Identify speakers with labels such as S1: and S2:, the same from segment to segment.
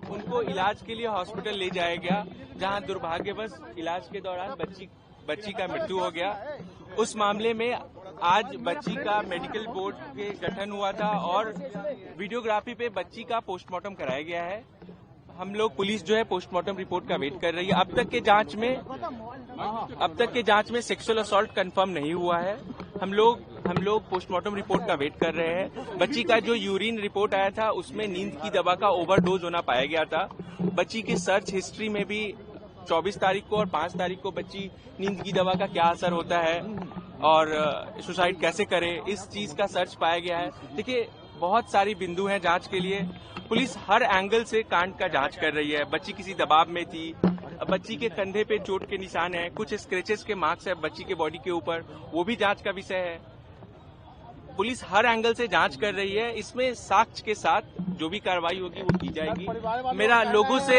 S1: उनको इलाज के लिए हॉस्पिटल ले जाया गया, जहां दुर्भाग्यवश इलाज के दौरान बच्ची का मृत्यु हो गया। उस मामले में आज बच्ची का मेडिकल बोर्ड के गठन हुआ था और वीडियोग्राफी पे बच्ची का पोस्टमार्टम कराया गया है। हम लोग पुलिस जो है पोस्टमार्टम रिपोर्ट का वेट कर रही है। अब तक के जांच में सेक्सुअल असॉल्ट कंफर्म नहीं हुआ है। हम लोग पोस्टमार्टम रिपोर्ट का वेट कर रहे हैं। बच्ची का जो यूरिन रिपोर्ट आया था उसमें नींद की दवा का ओवरडोज होना पाया गया था। बच्ची की सर्च हिस्ट्री में भी 24 तारीख को और 5 तारीख को बच्ची नींद की दवा का क्या असर होता है और सुसाइड कैसे करे, इस चीज का सर्च पाया गया है। देखिए, बहुत सारी बिंदु हैं जांच के लिए। पुलिस हर एंगल से कांड का जांच कर रही है। बच्ची किसी दबाव में थी, बच्ची के कंधे पे चोट के निशान है, कुछ स्क्रैचेस के मार्क्स है बच्ची के बॉडी के ऊपर, वो भी जांच का विषय है। पुलिस हर एंगल से जांच कर रही है। इसमें साक्ष्य के साथ जो भी कार्रवाई होगी वो की जाएगी। मेरा लोगों से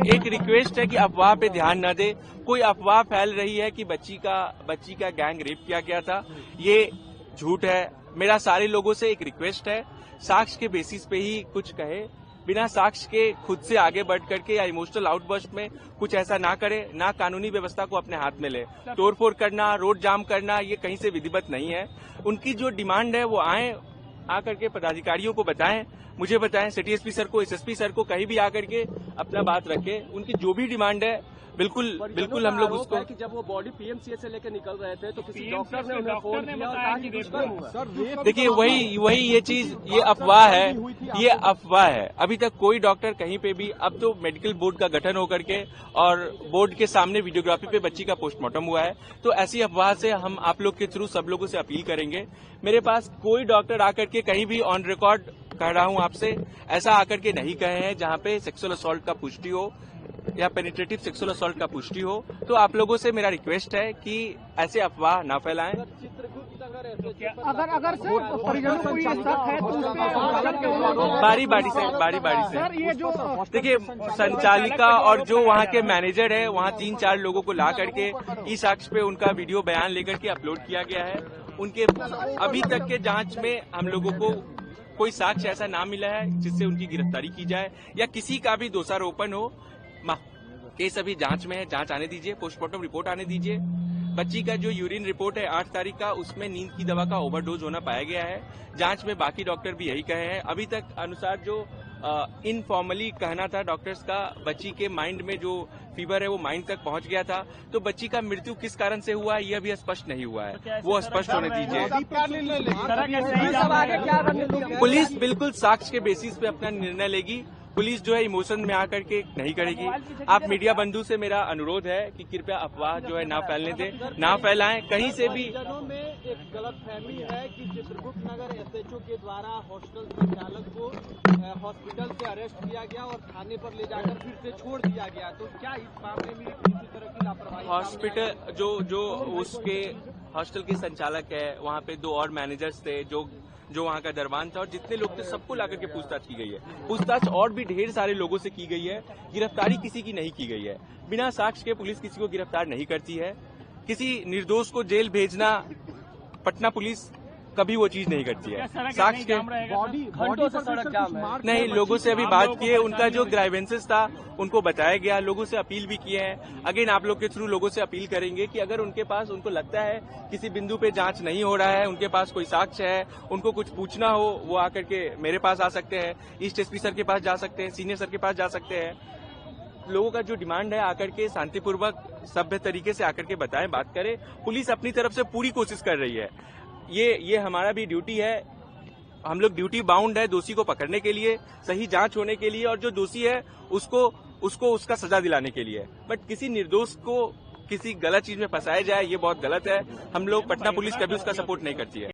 S1: एक रिक्वेस्ट है कि अफवाह पे ध्यान न दे। कोई अफवाह फैल रही है कि बच्ची का गैंग रेप किया गया था, ये झूठ है। मेरा सारे लोगों से एक रिक्वेस्ट है, साक्ष्य के बेसिस पे ही कुछ कहे, बिना साक्ष्य के खुद से आगे बढ़ करके या इमोशनल आउटबर्स्ट में कुछ ऐसा ना करे, ना कानूनी व्यवस्था को अपने हाथ में ले। तोड़फोड़ करना, रोड जाम करना, ये कहीं से विधिवत नहीं है। उनकी जो डिमांड है वो आकर के पदाधिकारियों को बताएं, मुझे बताएं, सिटी एसपी सर को, एसएसपी सर को, कहीं भी आकर के अपना बात रखें। उनकी जो भी डिमांड है बिल्कुल हम लोग उसको।
S2: कि जब वो बॉडी पीएमसीएच से लेकर निकल रहे थे तो किसी डॉक्टर ने उन्हें फोन किया और कहा कि दुष्कर्म हुआ।
S1: देखिए, वही ये अफवाह है। अभी तक कोई डॉक्टर कहीं पे भी, अब तो मेडिकल बोर्ड का गठन होकर के और बोर्ड के सामने वीडियोग्राफी पे बच्ची का पोस्टमार्टम हुआ है, तो ऐसी अफवाह से हम आप लोग के थ्रू सब लोगों से अपील करेंगे। मेरे पास कोई डॉक्टर आकर के कहीं भी ऑन रिकॉर्ड कह रहा हूं आपसे, ऐसा आकर के नहीं कहे हैं जहां पे सेक्सुअल असॉल्ट का पुष्टि हो या पेनिट्रेटिव सेक्सुअल असॉल्ट का पुष्टि हो। तो आप लोगों से मेरा रिक्वेस्ट है कि ऐसे अफवाह ना फैलाएं।
S3: अगर परिजनों को ये शक है तो
S1: बारी बारी से
S3: ये जो
S1: देखिए, संचालिका और जो वहाँ के मैनेजर है, वहाँ 3-4 लोगों को ला करके ई साक्ष्य पे उनका वीडियो बयान लेकर के अपलोड किया गया है। उनके अभी तक के जांच में हम लोगों को कोई साक्ष्य ऐसा ना मिला है जिससे उनकी गिरफ्तारी की जाए या किसी का भी दोषारोपण हो। केस अभी जांच में है, जांच आने दीजिए, पोस्टमार्टम रिपोर्ट आने दीजिए। बच्ची का जो यूरिन रिपोर्ट है 8 तारीख का, उसमें नींद की दवा का ओवरडोज होना पाया गया है। जांच में बाकी डॉक्टर भी यही कहे हैं। अभी तक अनुसार जो इनफॉर्मली कहना था डॉक्टर्स का, बच्ची के माइंड में जो फीवर है वो माइंड तक पहुंच गया था। तो बच्ची का मृत्यु किस कारण से हुआ है यह भी स्पष्ट नहीं हुआ है, वो स्पष्ट होने दीजिए। पुलिस बिल्कुल साक्ष्य के बेसिस पे अपना निर्णय लेगी। पुलिस जो है इमोशन में आकर के नहीं करेगी। आप मीडिया बंधु से मेरा अनुरोध है कि कृपया अफवाह जो है ना फैलने दें, ना फैलाएं कहीं से भी।
S2: में एक गलतफहमी है कि चित्रगुप्त नगर एसएचओ के द्वारा हॉस्टल संचालक को हॉस्पिटल से अरेस्ट किया गया और थाने पर ले जाकर फिर से छोड़ दिया गया, तो क्या इस मामले में किसी तरह की लापरवाही?
S1: हॉस्पिटल जो उसके हॉस्टल के संचालक है, वहाँ पे 2 और मैनेजर्स थे, जो वहाँ का दरबान था और जितने लोग थे सबको लाकर के पूछताछ की गई है। पूछताछ और भी ढेर सारे लोगों से की गई है। गिरफ्तारी किसी की नहीं की गई है। बिना साक्ष्य के पुलिस किसी को गिरफ्तार नहीं करती है। किसी निर्दोष को जेल भेजना पटना पुलिस कभी वो चीज नहीं करती है। साक्ष्य के
S2: घंटों से सड़क जाम है।
S1: नहीं, लोगों से अभी बात की है, उनका जो ग्राइवेंसेस था उनको बताया गया, लोगों से अपील भी किए हैं। अगेन आप लोग के थ्रू लोगों से अपील करेंगे कि अगर उनके पास, उनको लगता है किसी बिंदु पे जांच नहीं हो रहा है, उनके पास कोई साक्ष्य है, उनको कुछ पूछना हो, वो आकर के मेरे पास आ सकते हैं, ईस्ट एसपी सर के पास जा सकते हैं, सीनियर सर के पास जा सकते हैं। लोगों का जो डिमांड है आकर के शांतिपूर्वक सभ्य तरीके से आकर के बताएं, बात करें। पुलिस अपनी तरफ से पूरी कोशिश कर रही है। ये हमारा भी ड्यूटी है, हम लोग ड्यूटी बाउंड है दोषी को पकड़ने के लिए, सही जांच होने के लिए और जो दोषी है उसको उसका सजा दिलाने के लिए। बट किसी निर्दोष को किसी गलत चीज में फंसाया जाए, ये बहुत गलत है। हम लोग, पटना पुलिस कभी उसका सपोर्ट नहीं करती है।